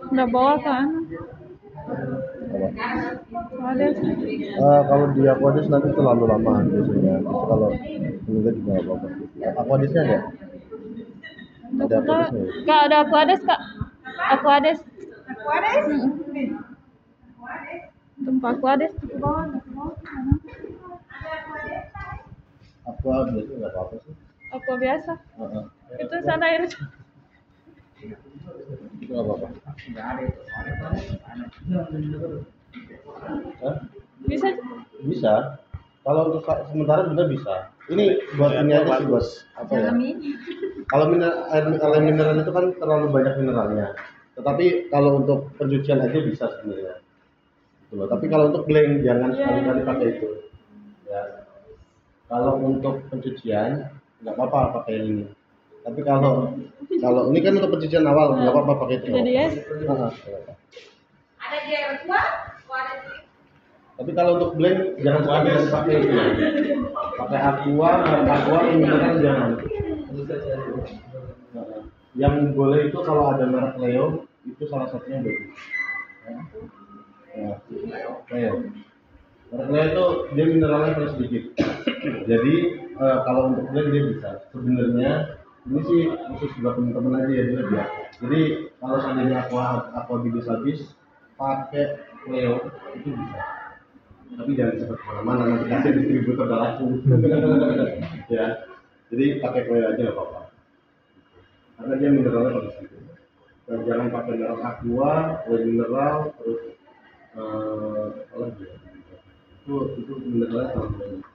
Udah bawa kan? Ada. Kalau di Aquadis nanti terlalu lama biasanya. Terus kalau meninggal juga nggak apa-apa. Aquadisnya ada? Ada Aquadisnya ya? Kak, ada Aquades, Kak. Aquades. Aquades? Tempat Aquades ke bawah. Aqua biasanya nggak apa-apa sih. Aqua biasa. Heeh. Itu sana air. Itu nggak apa-apa. Hah? Bisa. Bisa. Kalau untuk sementara benar bisa. Ini buat ini aja sih, buat apa ya? Kalau air mineral itu kan terlalu banyak mineralnya. Tetapi kalau untuk pencucian aja bisa sebenarnya. Gitu loh. Tapi kalau untuk blend jangan sekali-kali pakai itu. Ya. Kalau untuk pencucian nggak apa-apa pakai ini. Tapi kalau ini kan untuk pencucian awal nggak apa-apa pakai itu. Jadi ya. Ada di Aqua? Tapi kalau untuk blend jangan sekali-kali pakai itu. Pakai aqua yang mineral jangan. Yang boleh itu kalau ada merek Leo itu salah satunya bagus. Leo. Merek Leo itu dia mineralnya paling sedikit. Jadi kalau untuk blend dia bisa. Sebenarnya ini sih khusus buat teman-teman aja ya dia. Jadi kalau seandainya aqua habis pakai Leo itu bisa. Tapi jangan seperti mana-mana nanti kasih distributor udah laku. Ya. Jadi pakai Leo aja nggak apa-apa. Karena dia mineralnya paling sedikit. Dan jangan pakai merek aqua, mineral, terus apa lagi ya? Itu mineralnya sangat banyak.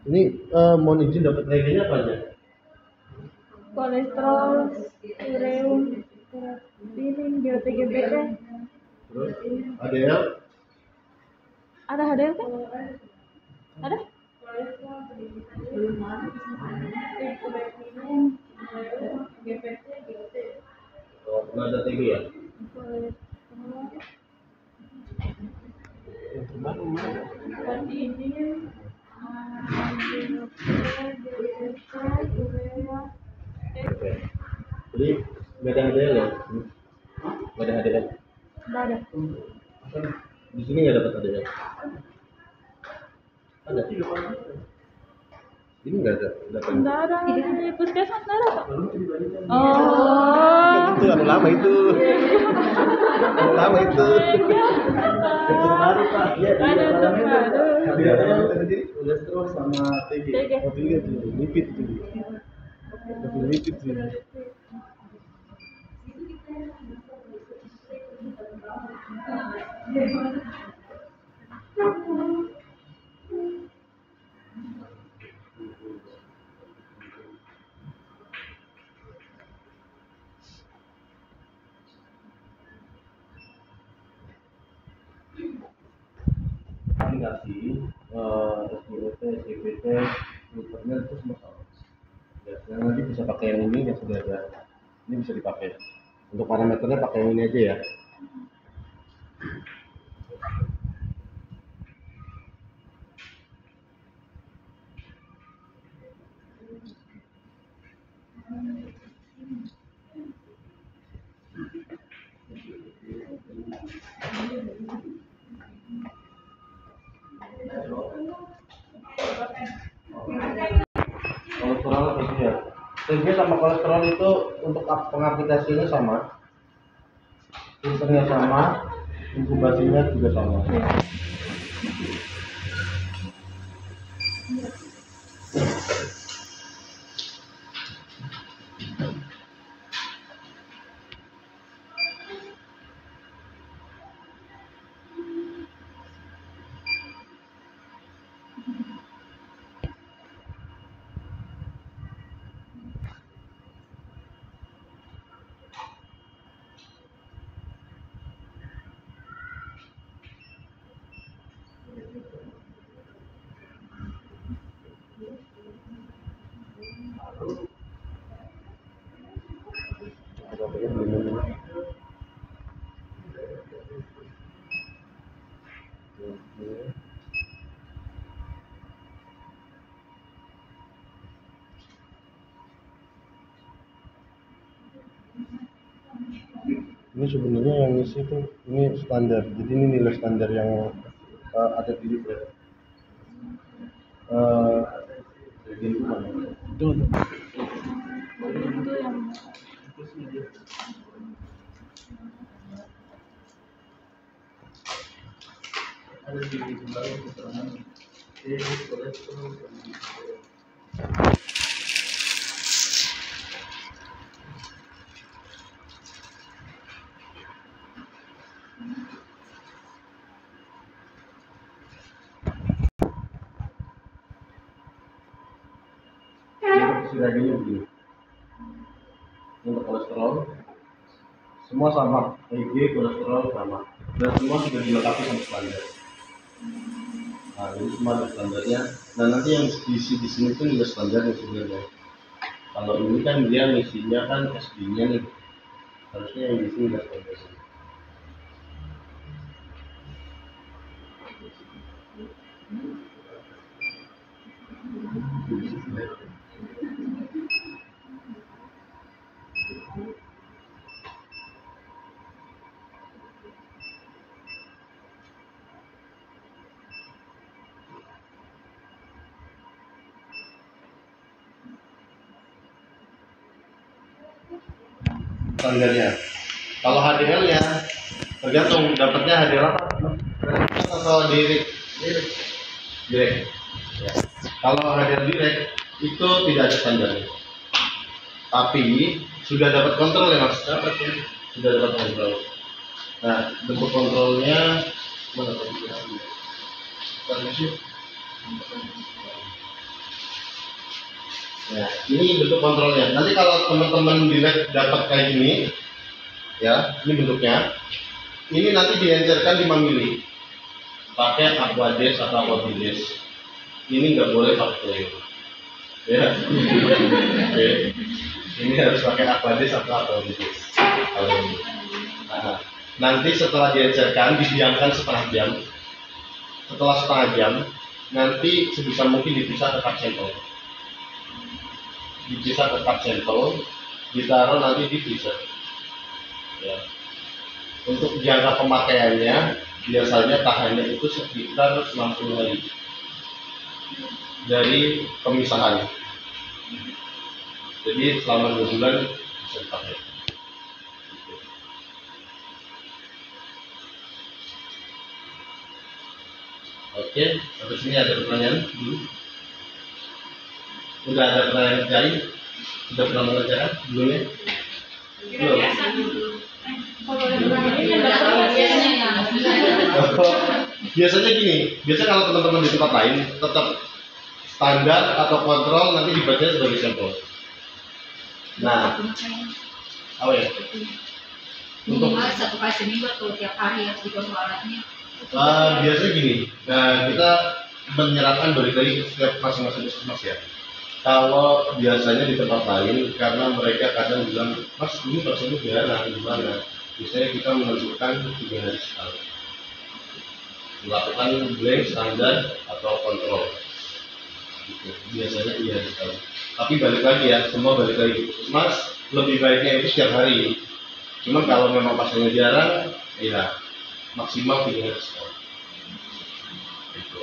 Ini mohon izin dapat reagenya apa aja? Kolesterol, ureum, pilih, bioTGBT. Terus ADL? Ada HDL kan? Ada? Pernah ada TG ya? Oke. Jadi nggak ada HDL ya? Nggak ada HDL? Nggak ada. Di sini nggak dapat HDL? Ada? Ini nggak ada? Nggak ada. Di puskesmas nggak ada, Pak. Itu yang lama itu. Yang lama itu. Yang baru Pak. Iya. Ada tadi kolesterol sama TG. Oh TG itu lipid itu. Lipid itu. Aplikasi SBOT, CPT, filternya itu semua sama. Ya, nanti bisa pakai yang ini yang sudah ada. Ini bisa dipakai. Untuk parameternya pakai yang ini aja ya. Kolesterol itu ya. TG sama kolesterol itu untuk pengaplikasinya sama. Filternya sama, inkubasinya juga sama. Ini sebenarnya yang isi itu ini standar, jadi ini nilai standar yang ada di libret. Itu mana? Itu yang Ada di belakang keterangan. Dagingnya begini. Untuk kolesterol semua sama, EG kolesterol sama, dan semua sudah dilengkapi sama standar. Nah, ini semua ada standarnya. Nah, nanti yang diisi di sini itu nilai standarnya sebenarnya. Kalau ini kan dia ngisinya kan SD-nya nih, harusnya yang diisi nilai standarnya. Standarnya. Kalau HDL ya tergantung dapatnya HDL apa? Atau direct? Direct. Ya. Kalau HDL direct itu tidak ada standarnya. Tapi sudah dapat kontrol ya mas? Sudah dapat kontrol. Nah bentuk kontrolnya mana tadi? Ya, ini bentuk kontrolnya. Nanti kalau teman-teman direct dapat kayak gini, ya, ini bentuknya. Ini nanti diencerkan di mamili. Pakai Aquades atau Aquabides. Ini nggak boleh pakai. Ya, oke. Ini harus pakai Aquades atau Aquabides. Kalau ini. Nah, nanti setelah diencerkan, didiamkan setengah jam. Setelah setengah jam, nanti sebisa mungkin dipisah ke cup sampel. Dipisah ke cup sampel, ditaruh nanti di freezer. Ya. Untuk jangka pemakaiannya biasanya tahannya itu sekitar 60 hari dari pemisahan. Jadi selama 2 bulan bisa dipakai. Oke, sampai sini ada pertanyaan? Sudah ada pertanyaan cari? Sudah pernah mengerjakan sebelumnya? Belum. Biasanya gini, biasanya kalau teman-teman di tempat lain tetap standar atau kontrol nanti dibaca sebagai sampel. Nah, apa ya? Untuk satu kali seminggu atau tiap hari harus dikontrol alatnya. Biasanya gini, kita menyerahkan balik lagi setiap masing-masing puskesmas ya. Kalau biasanya di tempat lain, karena mereka kadang bilang, mas ini pasiennya jarang, gimana? Biasanya kita menentukan 3 hari sekali. Melakukan blank, standar, atau kontrol. Gitu. Biasanya 3 hari sekali. Tapi balik lagi ya, semua balik lagi. Mas, lebih baiknya itu setiap hari. Cuma kalau memang pasiennya jarang, ya maksimal 3 hari sekali. Gitu.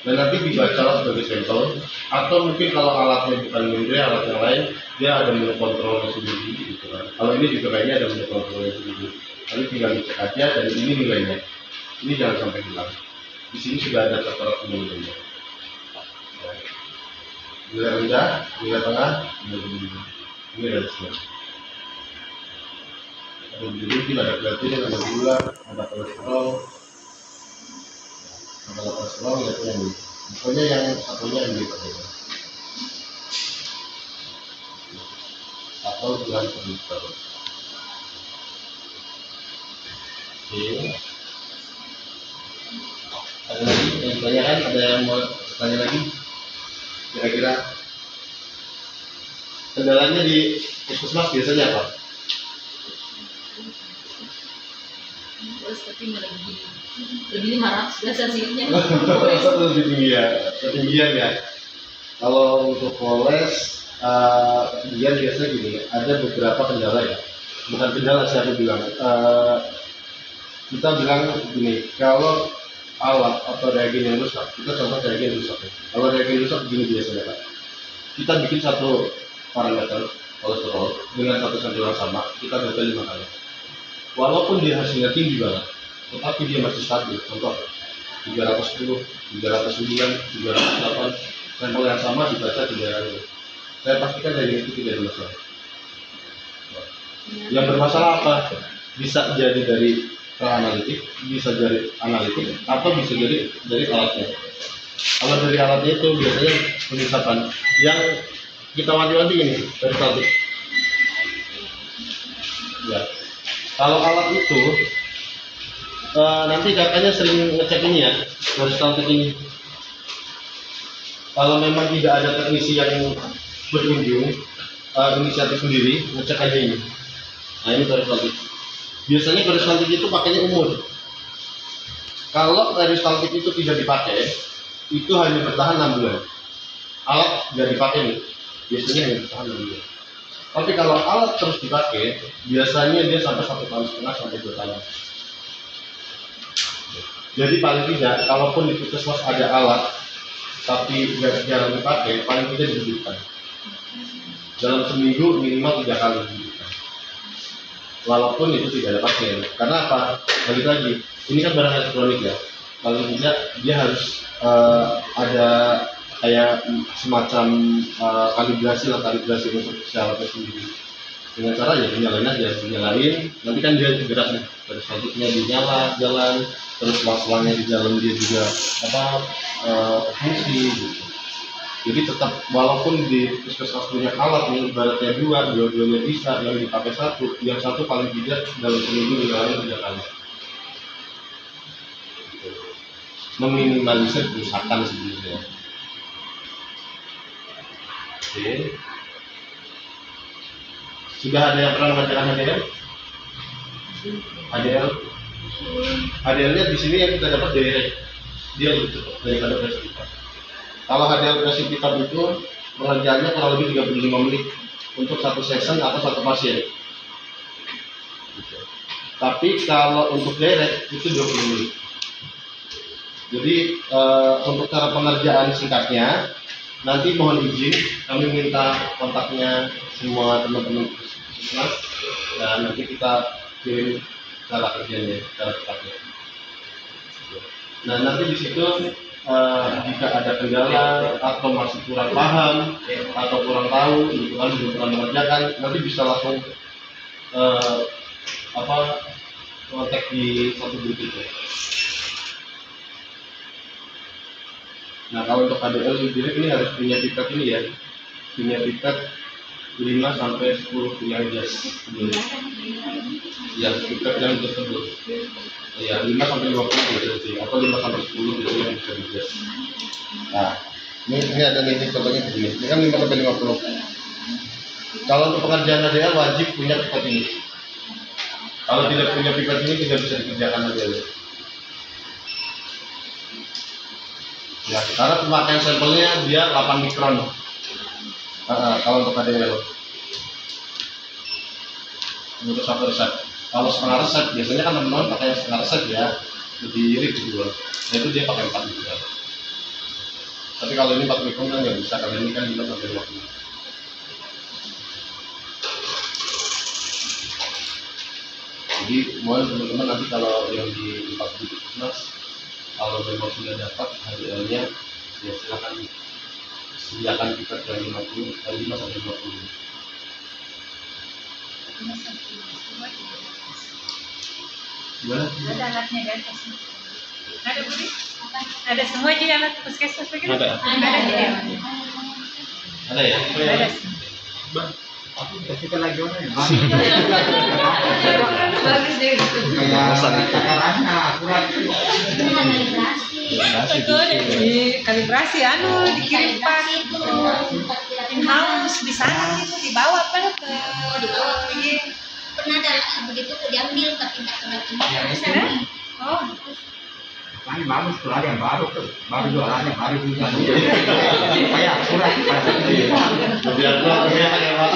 Dan nanti dibaca sebagai sampel, atau mungkin kalau alatnya bukan Mindre, alat yang lain, dia ada menu kontrolnya sendiri gitu kan. Kalau ini juga kayaknya ada menu kontrolnya sendiri. Nanti tinggal dicek aja dan ini nilainya. Ini jangan sampai hilang. Di sini sudah ada tertera nilainya. Nilai rendah, nilai tengah, nilai tinggi. Ini ada semua. Ada biru, ada kreatin, ada gula, ada kolesterol. Kalau kolesterol ya itu yang ini. Pokoknya yang satunya yang dipakai. Atau bulan per liter. Oke. Ada lagi yang ditanyakan? Ada yang mau tanya lagi? Kira-kira Kendalanya di puskesmas biasanya apa? Terus tapi lebih 500 biasa sihnya. Lebih tinggi ya, ketinggian ya. Kalau untuk Polres, ketinggian biasanya gini, ada beberapa kendala ya. Bukan kendala sih aku bilang. Kita bilang gini, kalau alat atau reagen yang rusak, kita contoh reagen rusak ya. Kalau reagen rusak begini biasanya Pak. Kita bikin satu parameter kolesterol dengan satu sampel yang sama, kita data 5 kali. Walaupun dia hasilnya tinggi banget, tetapi dia masih stabil. Contoh 310, 309, 308, sampel yang sama dibaca 3 kali. Saya pastikan dari itu tidak ada masalah. Yang bermasalah apa? Bisa jadi dari analitik, bisa dari analitik, atau bisa jadi dari alatnya. Kalau dari alatnya itu biasanya penyisapan yang kita wanti-wanti ini peristaltik. Ya. Kalau alat itu nanti kakaknya sering ngecek ini ya, peristaltik ini. Kalau memang tidak ada teknisi yang berkunjung, inisiatif sendiri ngecek aja ini. Nah ini peristaltik. Biasanya peristaltik itu pakainya umur. Kalau peristaltik itu tidak dipakai, itu hanya bertahan 6 bulan. Alat nggak dipakai nih, biasanya hanya bertahan 6 bulan. Tapi kalau alat terus dipakai, biasanya dia sampai 1,5 tahun sampai 2 tahun. Jadi paling tidak, kalaupun di puskesmas ada alat, tapi jarang dipakai, paling tidak dihidupkan. Dalam seminggu minimal 3 kali dihidupkan. Walaupun itu tidak ada pasien. Karena apa? Balik lagi, ini kan barang elektronik ya. Paling tidak dia harus ada kayak semacam kalibrasi untuk alatnya sendiri. Dengan cara ya dinyalain, nanti kan dia gerak nih, terus selanjutnya dinyala, jalan, terus selang-selangnya di dalam dia juga fungsi gitu. Jadi tetap walaupun di puskesmas punya alat nih, ibaratnya dua-duanya bisa, yang dipakai satu, yang satu paling tidak dalam seminggu dinyalain 3 kali. Meminimalisir kerusakan sebenarnya. Oke. Sudah ada yang pernah mengajarkan HDL? HDL-nya di sini yang kita dapat direct, dia lebih cepat daripada presipitat. Kalau HDL presipitat itu pengerjaannya kurang lebih 35 menit untuk satu session atau satu pasien. Tapi kalau untuk direct itu 20 menit. Jadi untuk cara pengerjaan singkatnya, nanti mohon izin kami minta kontaknya semua teman-teman puskesmas dan nanti kita kirim cara kerjanya, cara cepatnya. Nah nanti di situ jika ada kendala atau masih kurang paham atau kurang tahu, belum pernah mengerjakan, nanti bisa langsung kontak di satu grup itu. Nah kalau untuk HDL sendiri ini harus punya pipet ini ya, punya pipet 5 sampai 10 punya jas. Ya pipet yang tersebut. Ya 5 sampai 20 biasanya sih, atau 5 sampai 10 biasanya yang bisa dijas. Nah ini ada nih contohnya begini, ini kan 5 sampai 50. Kalau untuk pengerjaan HDL wajib punya pipet ini. Kalau tidak punya pipet ini tidak bisa dikerjakan HDL. Ya, karena pemakaian sampelnya dia 8 mikron. Kalau untuk HDL untuk satu resep. Kalau setengah resep biasanya kan teman-teman pakai setengah resep ya, lebih irit gitu. Nah itu dia pakai 4 mikron. Tapi kalau ini 4 mikron kan nggak bisa, karena ini kan 5 sampai 20. Jadi mohon teman-teman nanti kalau yang di tempat di puskesmas, kalau memang sudah dapat HDL-nya, ya silakan sediakan pipet yang 5 sampai 50. Gimana? Ada alatnya di atas. Ada Budi? Ada semua di alat puskesmas begitu? Ada. Ada ya? Ada. Aku kasihkan lagi mana ya? Bagus deh. Takarannya akurat. Kalibrasi dikirim Pak in house. di sana gitu, dibawa apa ke dibawa iya. pernah ada begitu tuh diambil tapi nggak pernah Ya, di itu. sana. Oh, Kan bagus tuh ada yang baru tuh, baru jualannya baru juga. Kayak surat pada Lebih akurat ya Pak.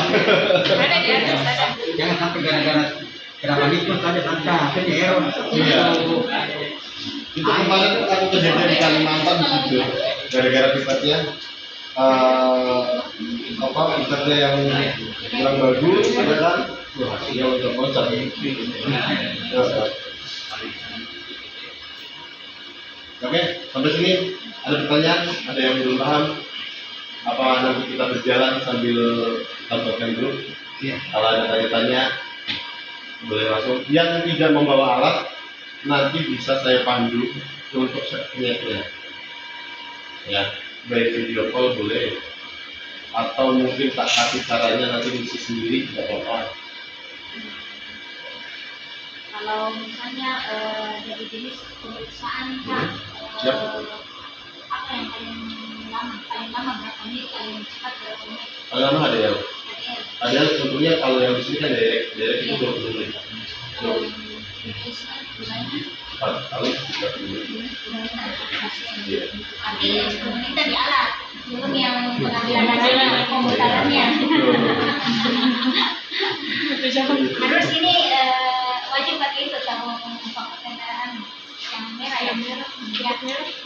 ada di atas ada. jangan sampai gara-gara kenapa itu tadi ada akhirnya error. Iya. Itu kemarin aku kejadian di Kalimantan gitu, gara-gara sifatnya apa misalnya yang kurang bagus, ya kan? Wah, hasilnya loncat-loncat. Oke, sampai sini ada pertanyaan? Ada yang belum paham? Apa nanti kita berjalan sambil tambahkan dulu? Iya. Kalau ada tanya-tanya, boleh langsung. Yang tidak membawa alat, nanti bisa saya pandu untuk settingnya. Ya, baik video call boleh, atau mungkin tak kasih caranya nanti ngisi sendiri tidak apa-apa. Kalau misalnya dari jenis pemeriksaan Pak, Siap. apa yang paling lama berapa menit, paling cepat berapa menit? Kalau lama ada yang Ada tentunya kalau yang di sini kan direct itu 20 menit. kalau pemeriksaan gimana? Cepat kali 30 menit. Iya. Nanti 10 menit di alat, belum yang pengambilan darahnya, pemutarannya. Harus ini wajib pakai itu tabung kendaraan yang merah ya.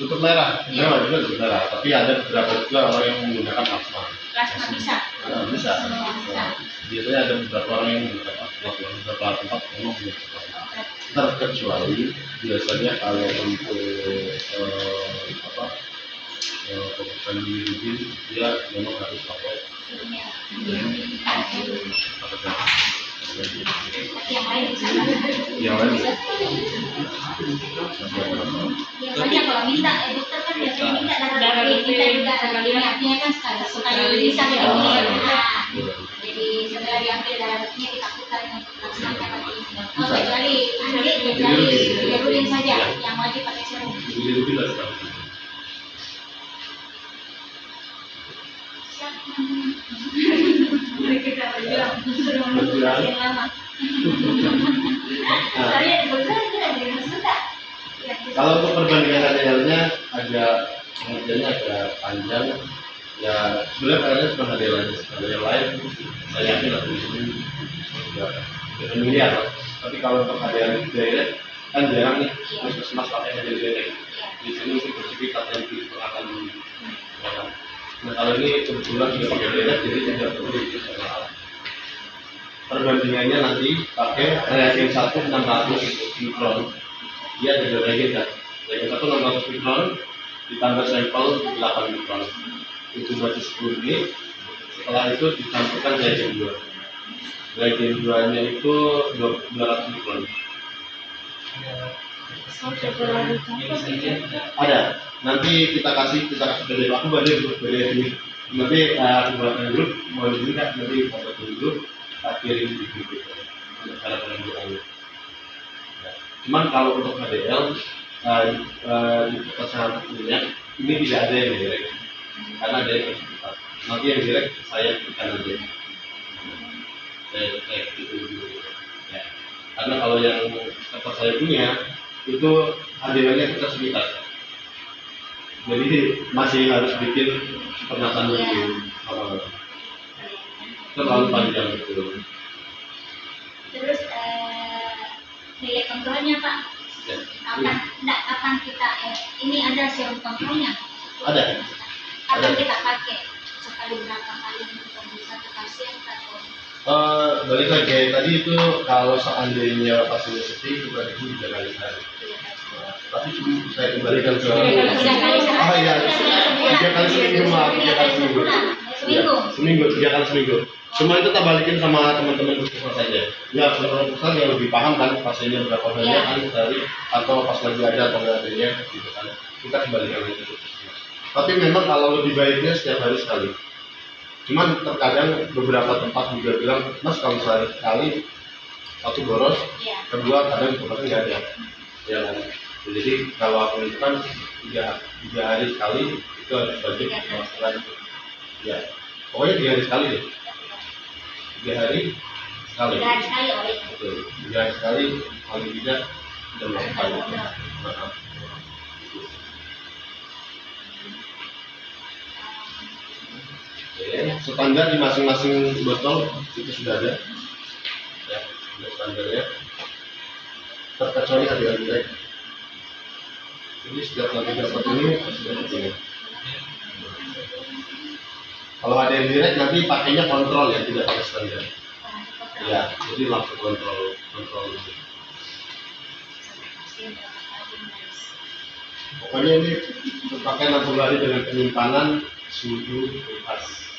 Tutup merah, sebenarnya juga tutup merah, tapi ada beberapa juga orang yang menggunakan plasma. Plasma bisa. Bisa. Bisa. Biasanya ada beberapa orang yang menggunakan plasma, beberapa tempat memang menggunakan plasma. Terkecuali biasanya kalau untuk pemeriksaan bilirubin dia memang harus pakai Yang lain bisa. yang lain. Biasanya kalau minta dokter kan biasanya minta darah rutin, minta juga ini artinya kan sekali bisa jadi ini. Jadi setelah diambil darah rutinnya ditakutkan untuk melaksanakan lagi. Kecuali bilirubin saja yang wajib pakai serum. Bilirubin harus tahu. Yang lama. Saya dokter ada yang suka. Kalau untuk perbandingan HDL-nya agak pengertiannya agak panjang. Ya sebenarnya kayaknya cuma HDL aja. HDL lain saya yakin lah di sini sudah miliar. Tapi kalau untuk HDL direct kan jarang nih puskesmas pakai HDL direct. Di sini mesti bersertifikat yang diperlakukan dulu. Nah kalau ini kebetulan sudah pakai direct jadi tidak perlu diusahakan alat. Perbandingannya nanti pakai reagen 1 600 mikron. Dia ada dua reagen kan. Reagen 1 600 mikron ditambah sampel 8 mikron. Itu berarti 10 menit. Setelah itu dicampurkan reagen 2. Reagen 2-nya itu 200 mikron. Ada. Nanti kita kasih dari aku dari ini. Nanti aku buatkan dulu, mau juga nanti buat dulu. Kirim di grup untuk cara penunjukannya. Cuman kalau untuk HDL di kesehatan minyak ini tidak ada yang direct, karena ada yang bersertifikat. Nanti yang direct saya berikan aja. Saya cek itu dulu. Ya. Karena kalau yang tempat saya punya itu HDL-nya kita sertifikat. Jadi masih harus bikin pernyataan dulu. Terlalu panjang itu. Terus nilai kontrolnya Pak, kapan kita ini ada serum kontrolnya? Ada. Kapan kita pakai? Sekali berapa kali untuk bisa ke pasien atau? Balik lagi tadi itu kalau seandainya pasiennya sepi bukan itu 3 kali sehari. Tapi saya kembalikan ke 3 kali sehari. Oh iya, 3 kali seminggu maaf, 3 kali seminggu. Seminggu. 3 kali seminggu. Cuma itu tak balikin sama teman-teman puskesmas saja. Ya, puskesmas yang lebih paham kan pasiennya berapa banyak kan sehari atau pas lagi ada atau nggak adanya gitu kan. Kita kembalikan itu ke puskesmas. Tapi memang kalau lebih baiknya setiap hari sekali. Cuman terkadang beberapa tempat juga bilang, Mas kalau sehari sekali satu boros, kedua kadang boros nggak ada. Ya kan. Jadi kalau aku itu kan 3 hari sekali itu harus wajib melakukan ya. Pokoknya 3 hari sekali deh. 3 hari sekali. 3 hari sekali oleh Betul. 3 hari sekali paling tidak sudah melakukan. Nah, Oke, standar di masing-masing botol itu sudah ada. Ya, sudah standarnya. Terkecuali adik-adik. Jadi setiap nanti dapat ini sudah begini. Kalau ada yang direct nanti pakainya kontrol ya, tidak pakai standar. Ya, jadi langsung kontrol ini. Pokoknya ini pakai 60 hari dengan penyimpanan suhu kulkas.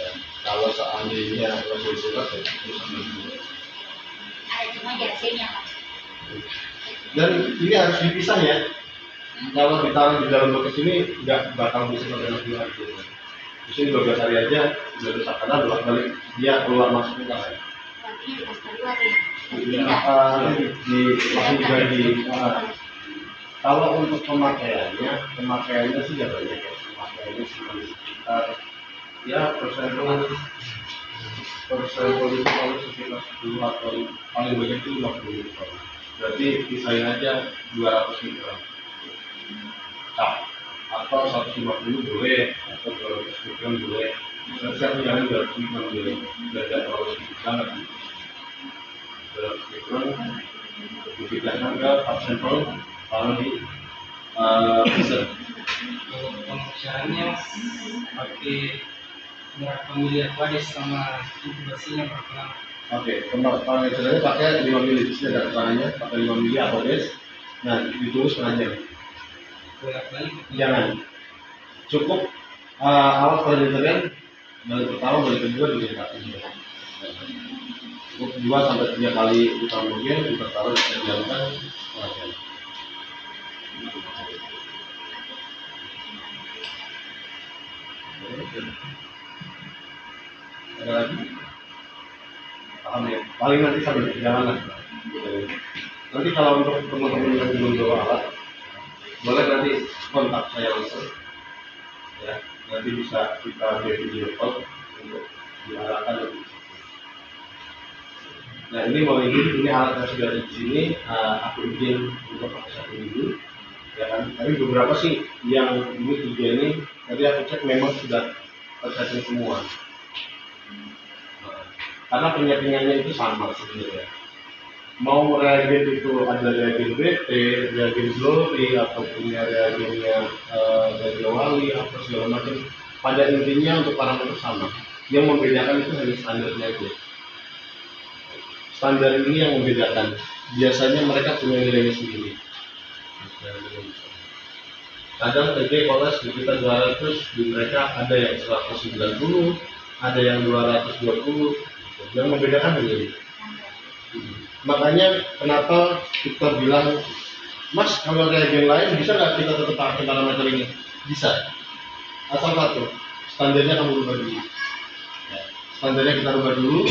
Ya, kalau seandainya lebih surat ya terus ada cuma jasenya Mas. dan ini harus dipisah ya. Kalau ditaruh di dalam kulkas ini nggak bakal bisa sampai 60 hari. Di sini 12 hari aja udah rusak karena bolak-balik dia keluar masuk kulkas. Artinya dikasih keluar ya. Di langsung dibagi. Kalau untuk pemakaiannya sih nggak banyak ya. Pemakaiannya cuma sekitar ya persen itu kalau sekitar 10 atau paling banyak itu 50 gram. Berarti pisahin aja 200 gram. Nah, atau 150 boleh atau 200 gram boleh. Saya punya 200 gram boleh. Tidak terlalu sedikit banget. 200 gram dipindahkan ke cup sampel taruh di freezer. Kalau pemasarannya pakai merek pemilihan wadah sama inkubasinya berapa lama? Oke, pengajarannya pakai 5 mili. Di sini ada keterangannya pakai 5 mili abodes. Nah, ditunggu setengah jam. Bolak-balik? Jangan. Cukup awas penelitian balik pertama, balik kedua diletakkan. Cukup 2 sampai 3 kali putar mobil dipertaruh dijalankan setengah jam. Ada lagi? Paham ya? Paling nanti sambil perjalanan. Nanti kalau untuk teman-teman yang belum bawa alat, boleh nanti kontak saya langsung. Ya, nanti bisa kita video call untuk diarahkan lebih. Nah ini mau ini alat yang sudah ada di sini, aku izin untuk pakai 1 minggu. Ya kan? Tapi beberapa sih yang ini 3 ini, tadi aku cek memang sudah tersetting semua. Karena penyampingannya itu sama sebenarnya. Mau reagen itu ada reagen BT, reagen Glory, atau punya reagennya dari Wali, atau segala macam. Pada intinya untuk parameter sama. Yang membedakan itu hanya standarnya itu. Standar ini yang membedakan. Biasanya mereka punya nilainya sendiri. Kadang TG koles di kita 200, di mereka ada yang 190, ada yang 220. Yang membedakan hanya ini. Makanya kenapa kita bilang, Mas, kalau reagen lain bisa nggak kita tetap pakai parameter ini? Bisa. Asal satu, standarnya kamu rubah dulu. Standarnya kita rubah dulu,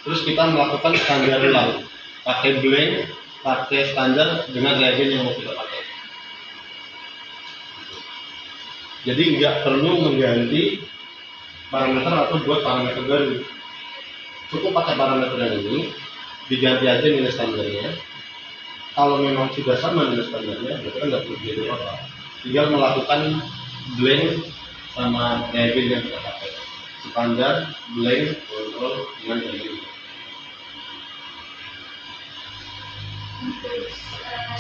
terus kita melakukan standar ulang. Pakai blend, pakai standar dengan reagen yang mau kita pakai. Jadi nggak perlu mengganti parameter atau buat parameter baru. Cukup pakai parameter yang ini, diganti aja nilai standarnya. Kalau memang sudah sama nilai standarnya, berarti kan nggak perlu diganti apa. Tinggal melakukan blend sama reagen yang kita pakai. Standar, blend, kontrol dengan reagen. Untuk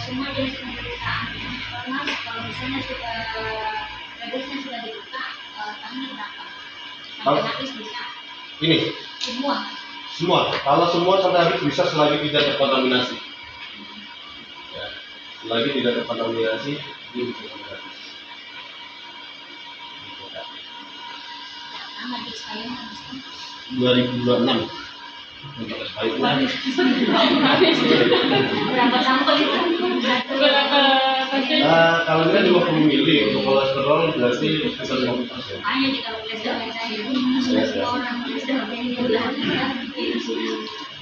semua jenis pemeriksaan, Mas, kalau misalnya sudah rebusnya sudah dibuka, tangannya berapa? Sampai habis bisa? Ini Semua. Kalau semua sampai habis bisa selagi tidak terkontaminasi. Ya, selagi tidak terkontaminasi, ini bisa sampai habis. Lama di sekalian habiskan. 2026 untuk sebaiknya. Berapa sampel itu? Berapa pasien? Kalau ini 20 mili untuk kolesterol berarti sekitar 50%. Hanya di kalau kolesterol saya orang kolesterol yang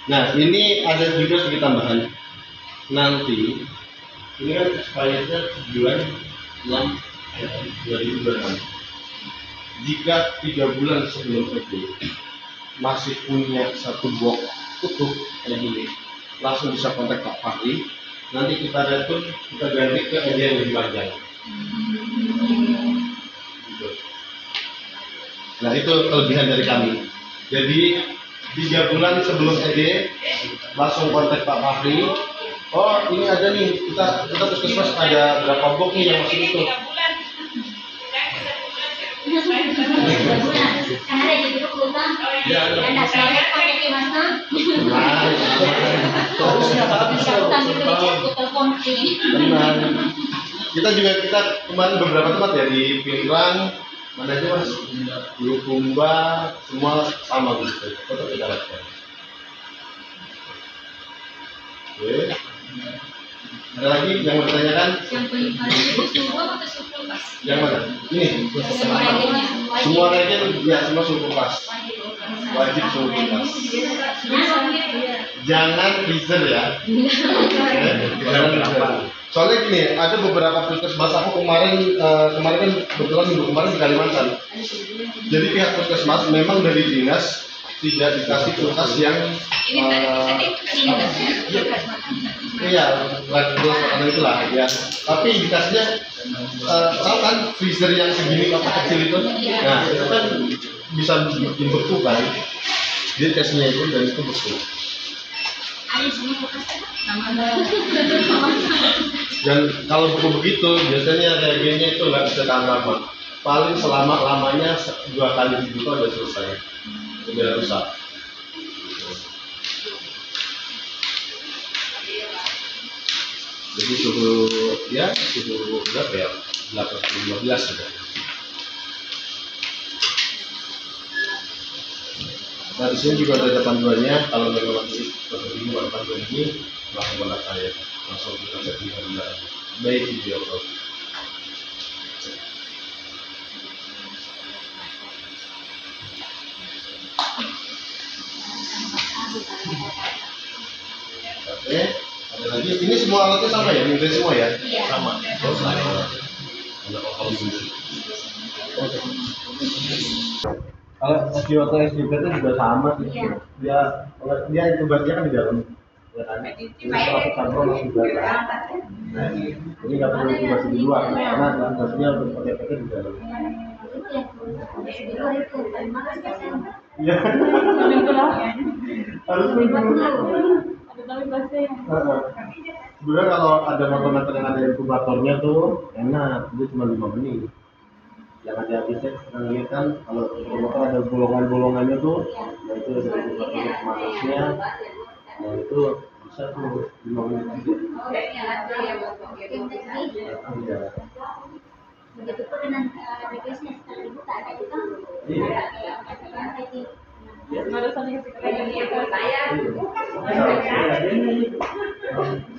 Nah ini ada juga sedikit tambahan. Nanti ini kan expirednya bulan 6 2026. Jika 3 bulan sebelum ED masih punya satu box utuh kayak gini, langsung bisa kontak Pak Fahri. Nanti kita retur, kita ganti ke ED yang lebih panjang. Gitu. Nah itu kelebihan dari kami. Jadi 3 bulan sebelum ED langsung kontak Pak Fahri. Oh ini ada nih, kita puskesmas ada berapa box nih yang masih utuh. 3 bulan. Karena ada di grup utang. Ada selalu pakai Mas. Harusnya Bisa utang gitu di telepon sini. Tenang. Kita kemarin beberapa tempat ya di Pingrang, mana aja Mas, Bulukumba, semua sama gitu. Tetap kita lakukan. Oke. Ada lagi yang mau ditanyakan? Yang paling suruh atau suruh Mas? Yang mana? Ini. Semua reagen ya semua suhu kulkas. Wajib suhu kulkas. Jangan freezer ya. Jangan freezer. Soalnya gini, ada beberapa puskesmas aku kemarin kan kebetulan minggu kemarin di Kalimantan. Jadi pihak puskesmas memang dari dinas tidak dikasih kulkas yang iya, gelas makanan itulah ya. Tapi dikasihnya tahu kan freezer yang segini kotak kecil itu. Nah, itu kan bisa bikin beku kan. Dia tesnya itu dan itu beku. Dan kalau beku begitu biasanya reagennya itu nggak bisa tahan lama. Paling lamanya 2 kali dibuka udah selesai. Udah rusak. Jadi suhu berapa ya? 8-15 sudah. Nah di sini juga ada panduannya. Kalau memang masih bingung ada panduan ini, langsung kontak saya. Langsung kita cek di panduan. Baik video call. Oke. Ada lagi, ini semua alatnya sama ya? Mungkin semua ya? Iya. Sama. Oh, sama. Kalau SDOT SDPT juga sama sih. Iya. Dia tugasnya kan di dalam. Ya kan? Kalau sampel masih di belakang. Nah, ini nggak perlu tugas di luar karena tugasnya untuk pakai di dalam. Iya. Harus sebenarnya kalau ada motor-motor yang ada inkubatornya tuh enak, dia cuma 5 menit. Yang ada habisnya kita lihat kan kalau motor ada bolongan-bolongannya tuh, nah itu ada inkubator pamasnya, nah itu bisa tuh 5 menit aja. Begitu pun dengan requestnya setelah dibuka ada juga.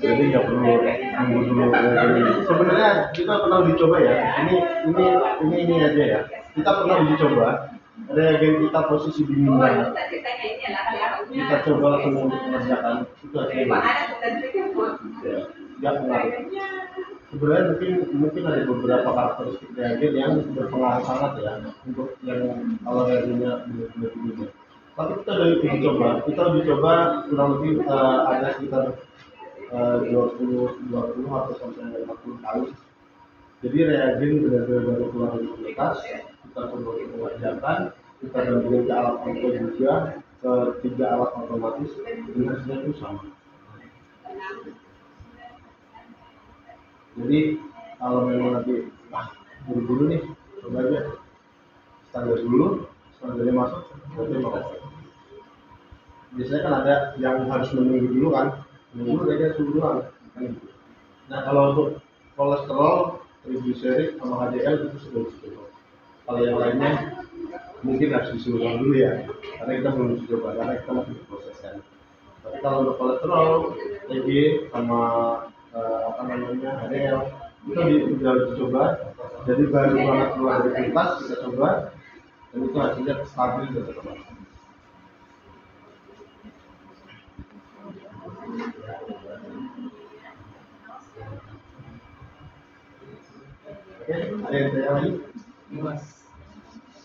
Jadi nggak perlu nunggu dulu. Sebenarnya kita pernah dicoba ya. Ini aja ya. Kita pernah dicoba. Reagen kita posisi dingin. Kita coba langsung mengerjakan itu aja. Ya, pengaruh. Sebenarnya mungkin ada beberapa karakteristik reagen yang berpengaruh sangat ya untuk yang kalau reagennya benar-benar dingin. Tapi kita udah coba kurang lebih ada sekitar 20 atau sampai 40 kali. Jadi reagen benar-benar baru keluar dari kulkas, kita coba mengerjakan, kita gabungin ke alat auto juga, ke 3 alat otomatis, dan hasilnya itu sama. Jadi kalau memang nanti buru-buru nih, coba aja standarnya masuk, berarti makasih. Biasanya kan ada yang harus menunggu dulu kan, menunggu dia suruh doang. Nah kalau untuk kolesterol, triglycerid sama HDL itu sudah disuruh. Kalau yang lainnya mungkin harus disuruh dulu ya, karena kita belum coba, karena kita masih berproses kan. Tapi kalau untuk kolesterol, TG sama HDL itu sudah dicoba, jadi baru banget keluar dari kulkas kita coba, dan itu hasilnya stabil dan tetap. Oke, ada yang tanya lagi? Mas,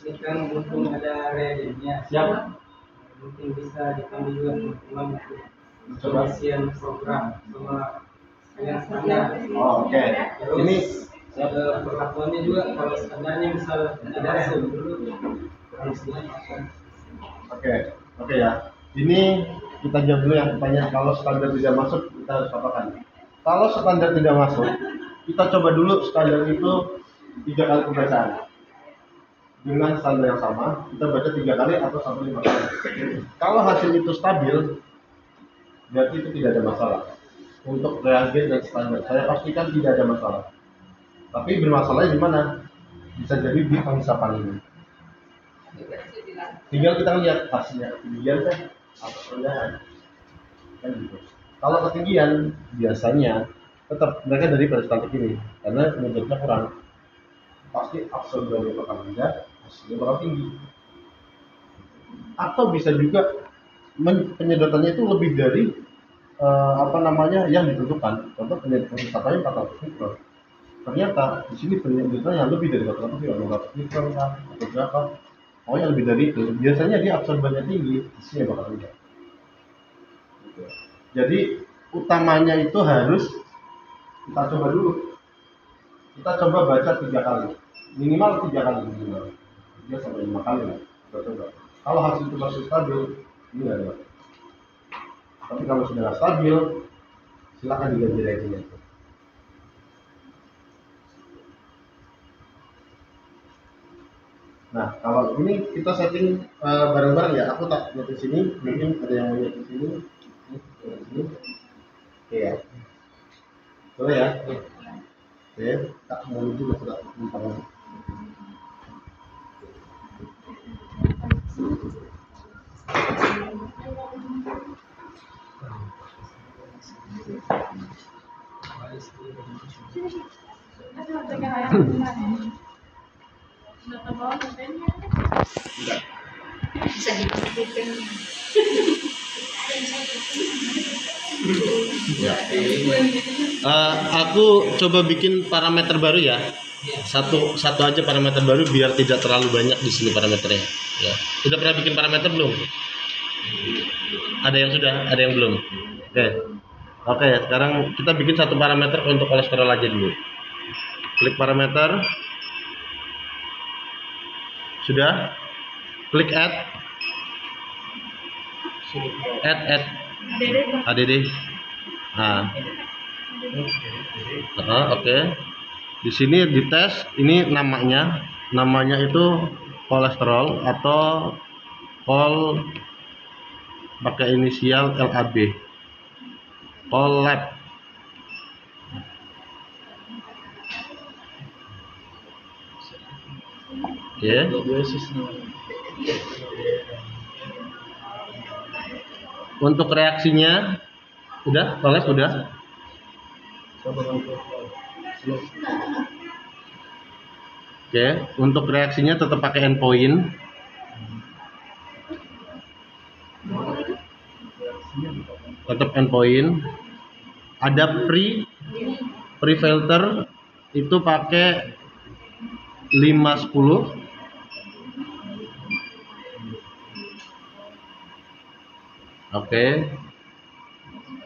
ini kan mumpung ada reagennya, Siap. mungkin bisa dipanggil juga teman-teman untuk Coba. pengisian program sama yang standar. Oh, oke. Terus Ini perlakuannya juga kalau standarnya misal ada SUM dulu harus diapakan. oke ya. Ini kita jawab dulu yang pertanyaan kalau standar tidak masuk kita harus apakan. Kalau standar tidak masuk, kita coba dulu standar itu 3 kali pembacaan. Dengan standar yang sama, kita baca 3 kali atau sampai 5 kali. Kalau hasil itu stabil, berarti itu tidak ada masalah. Untuk reagen dan standar, saya pastikan tidak ada masalah. Tapi bermasalahnya di mana? Bisa jadi di pengisapan ini. Tinggal kita lihat hasilnya ketinggian kan atau rendahan. Kan gitu. Kalau ketinggian biasanya tetap mereka dari statik ini karena menurutnya kurang. Pasti absorbannya bakal rendah, hasilnya bakal tinggi. Atau bisa juga penyedotannya itu lebih dari yang ditentukan. Contoh penyedotannya 400 mikron. Ternyata di sini penyedotannya lebih dari 400 mikron kan, atau berapa? Oh yang lebih dari itu. Biasanya dia absorbannya tinggi, hasilnya bakal rendah. Jadi utamanya itu harus kita coba dulu. Kita coba baca 3 kali, minimal 3 kali minimal. 3 sampai 5 kali lah. Kita coba. Kalau hasil itu masih stabil, ini nggak ada. Tapi kalau sudah stabil, silakan diganti reagennya. Nah, kalau ini kita setting bareng-bareng ya. Aku tak lihat di sini, mungkin ada yang mau lihat di sini. Oke ya. Boleh ya? Oke, tak mau juga sudah tentang. Bisa dipastikan. Aku coba bikin parameter baru ya. Satu aja parameter baru biar tidak terlalu banyak di sini parameternya. Ya. Sudah pernah bikin parameter belum? Ada yang sudah, ada yang belum. Oke, sekarang kita bikin satu parameter untuk kolesterol aja dulu. Klik parameter. Sudah. Klik add. ADD. Nah. Oke. Di sini dites ini namanya itu kolesterol atau kol pakai inisial LAB. Collab. Oke. Untuk reaksinya udah, collab udah. Oke, untuk reaksinya tetap pakai endpoint. Tetap endpoint. Ada pre-filter itu pakai 510. Oke.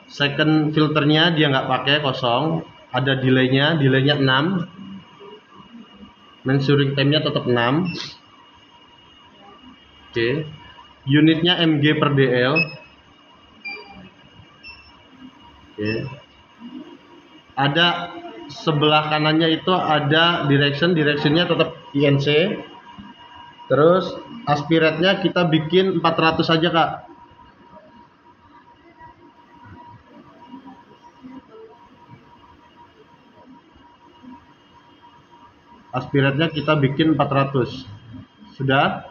Second filternya dia nggak pakai, kosong. Ada delaynya 6. Mensuring time-nya tetap 6. Oke. Unitnya mg per dl. Oke. Ada sebelah kanannya itu ada directionnya tetap INC. Terus aspirate-nya kita bikin 400 saja, Kak. Aspirate-nya kita bikin 400. Sudah?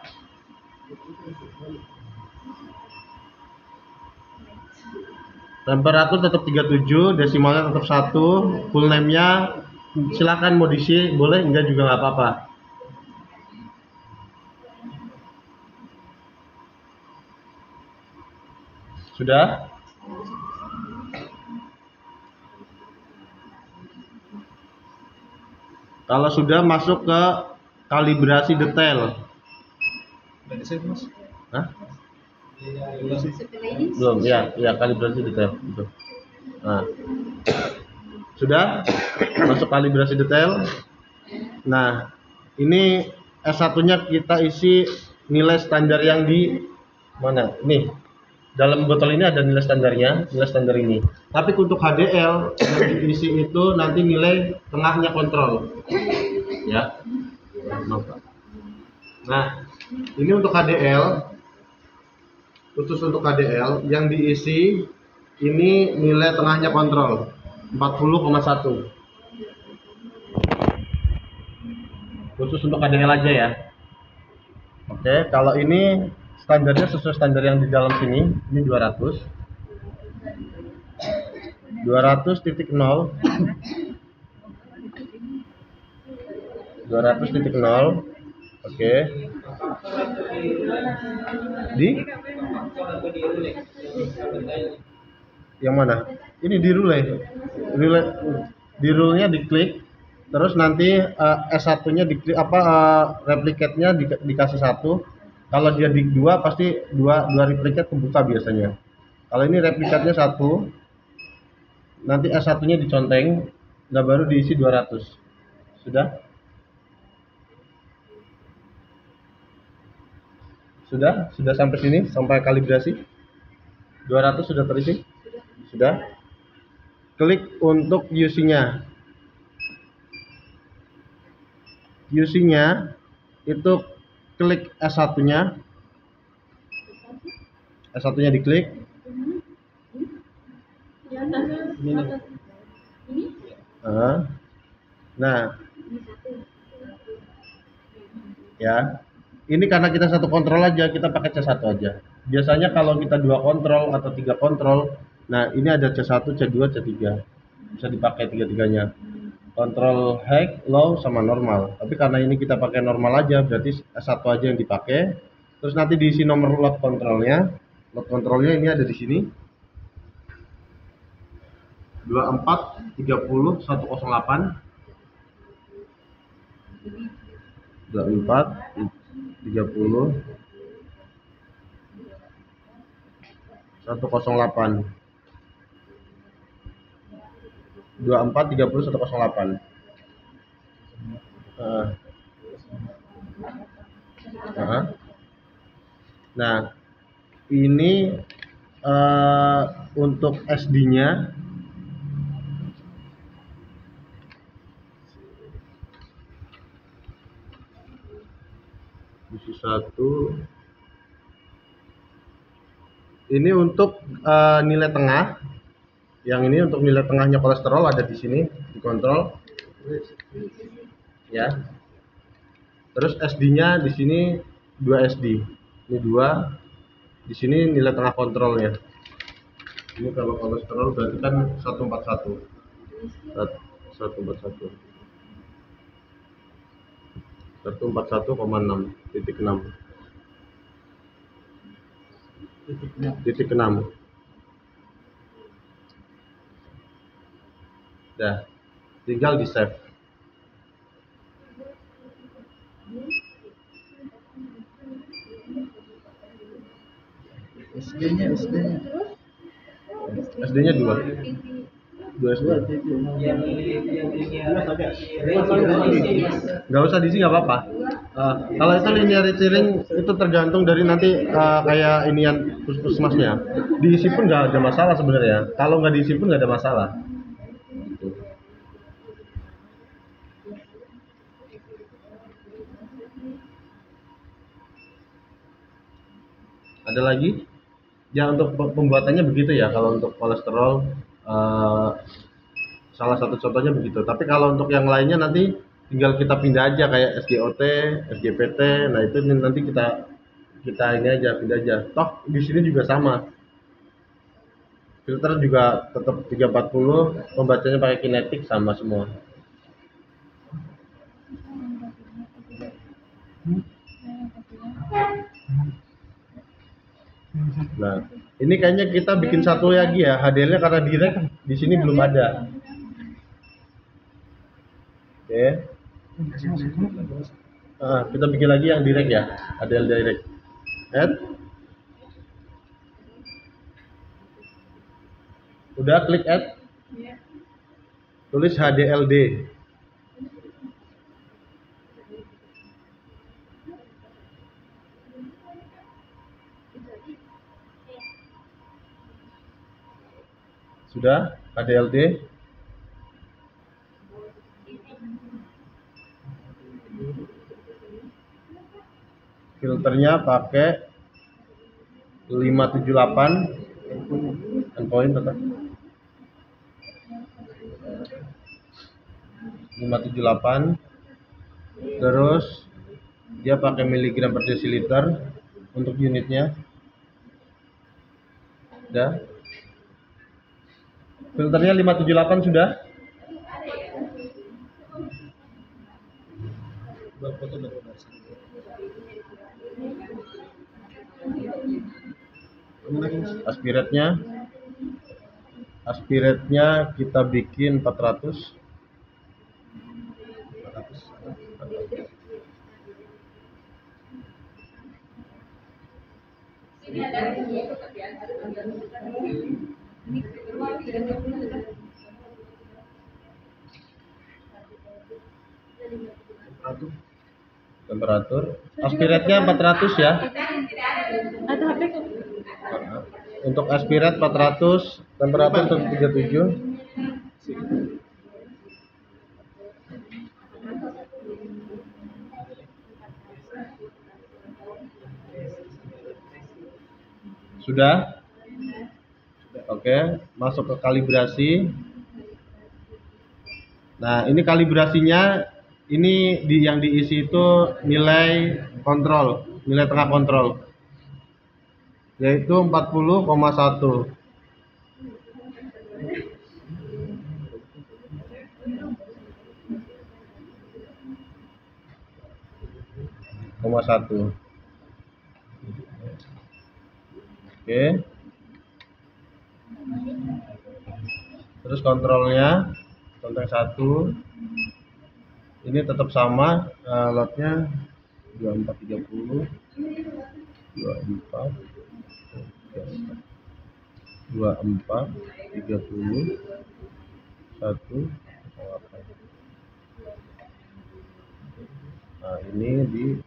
Temperatur tetap 37, desimalnya tetap 1, full name-nya silakan mau diisi, boleh enggak juga nggak apa-apa. Sudah? Kalau sudah, masuk ke kalibrasi detail. Hah? Setelah ini Belum, ya kalibrasi detail gitu. Nah, sudah masuk kalibrasi detail. Nah, ini S1-nya kita isi nilai standar yang di mana? Nih, dalam botol ini ada nilai standarnya, nilai standar ini. Tapi untuk HDL yang diisi itu nanti nilai tengahnya kontrol. Ya. Nah, ini untuk HDL, khusus untuk HDL yang diisi ini nilai tengahnya kontrol 40,1. Khusus untuk HDL aja ya. Oke, kalau ini standarnya sesuai standar yang di dalam sini, ini 200. 200.0 200.0. Oke. Di yang mana? Ini di relay. Di rule-nya diklik, terus nanti S1-nya diklik replicate-nya dikasih 1. Kalau dia di 2 pasti 2 replicate kebuka biasanya. Kalau ini replicate-nya 1, nanti S1-nya diconteng, nah baru diisi 200. Sudah? Sudah sampai sini, sampai kalibrasi. 200 sudah terisi? Sudah. Klik untuk UC-nya. UC-nya itu klik S1-nya. S1-nya diklik. Nah. Ya. Ini karena kita satu kontrol aja, kita pakai C1 aja. Biasanya kalau kita 2 kontrol atau 3 kontrol, nah ini ada C1, C2, C3. Bisa dipakai 3-3-nya. Kontrol high, low, sama normal. Tapi karena ini kita pakai normal aja, berarti S1 aja yang dipakai. Terus nanti diisi nomor load kontrolnya. Load kontrolnya ini ada di sini. 24 30 108. 24 30 108. 24 30 108. Nah, ini untuk SD-nya isi 1. Ini untuk nilai tengah. Yang ini untuk nilai tengahnya kolesterol ada di sini, dikontrol. Ya. Terus SD-nya di sini 2 SD. Ini 2. Di sini nilai tengah kontrolnya. Ini kalau kolesterol berarti kan 141. 141. 141,6 titik 6. Titik 6. Dah, tinggal di save. SD-nya 2. 2 SD. Nggak usah diisi, nggak apa-apa. Kalau itu linearity ring itu tergantung dari nanti kayak inian puskesmasnya. Diisi pun nggak ada masalah sebenarnya. Kalau nggak diisi pun nggak ada masalah. Ada lagi? Ya untuk pembuatannya begitu ya. Kalau untuk kolesterol salah satu contohnya begitu. Tapi kalau untuk yang lainnya nanti tinggal kita pindah aja kayak SGOT, SGPT. Nah itu nanti kita ini aja pindah aja. Toh di sini juga sama. Filter juga tetap 340, pembacanya pakai kinetik sama semua. Nah, ini kayaknya kita bikin satu lagi ya, HDL-nya karena direct di sini belum ada. Oke. Kita bikin lagi yang direct ya, HDL direct. Add. Udah klik add. Tulis HDLD. Sudah HDLD. Filternya pakai 578 endpoint tetap 578. Terus dia pakai miligram per desiliter untuk unitnya. Udah. Filternya 578 sudah. Aspiratnya kita bikin 400. Temperatur. Aspiratnya 400 ya. Untuk aspirat 400, temperatur 37. Sudah? Oke, masuk ke kalibrasi. Nah, ini kalibrasinya, ini yang diisi itu nilai kontrol, nilai tengah kontrol, yaitu 40,1. Oke. Terus kontrolnya kontak 1. Ini tetap sama, lotnya 2430 24 30 1. Nah, ini di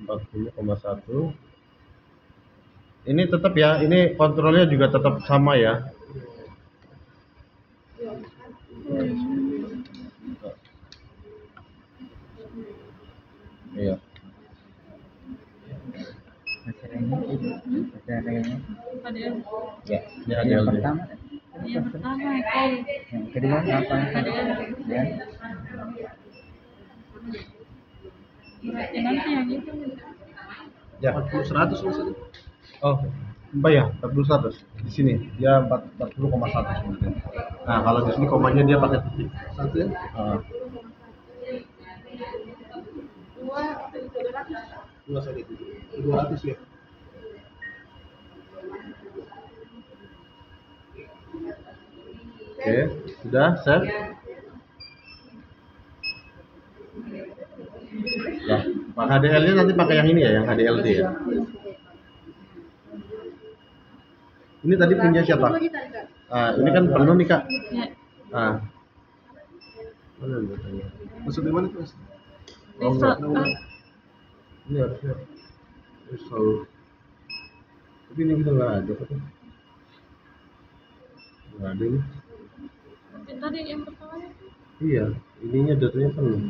40,1. Ini tetap ya, ini kontrolnya juga tetap sama ya. Iya. Ya, ini ada yang pertama. Yang pertama call. Yang kedua apa? Ya. Nanti yang itu. Ya, 100 maksudnya. Oh, apa ya? 40 100. Di sini dia 40,1 sebenarnya. Nah, kalau di sini komanya dia pakai titik. 1 ya? Dua sorry, 200 ya. Oke, sudah save. Ya, Pak HDL-nya nanti pakai yang ini ya, yang HDLD ya. Ini tadi punya siapa? Ini kan penuh nih Kak. Mana datanya? Masuk di mana tuh? Oh enggak. Ini harusnya selalu. Tapi ini kita nggak ada kok. Nggak ada ini. Tadi yang pertama. Iya, ininya datanya penuh.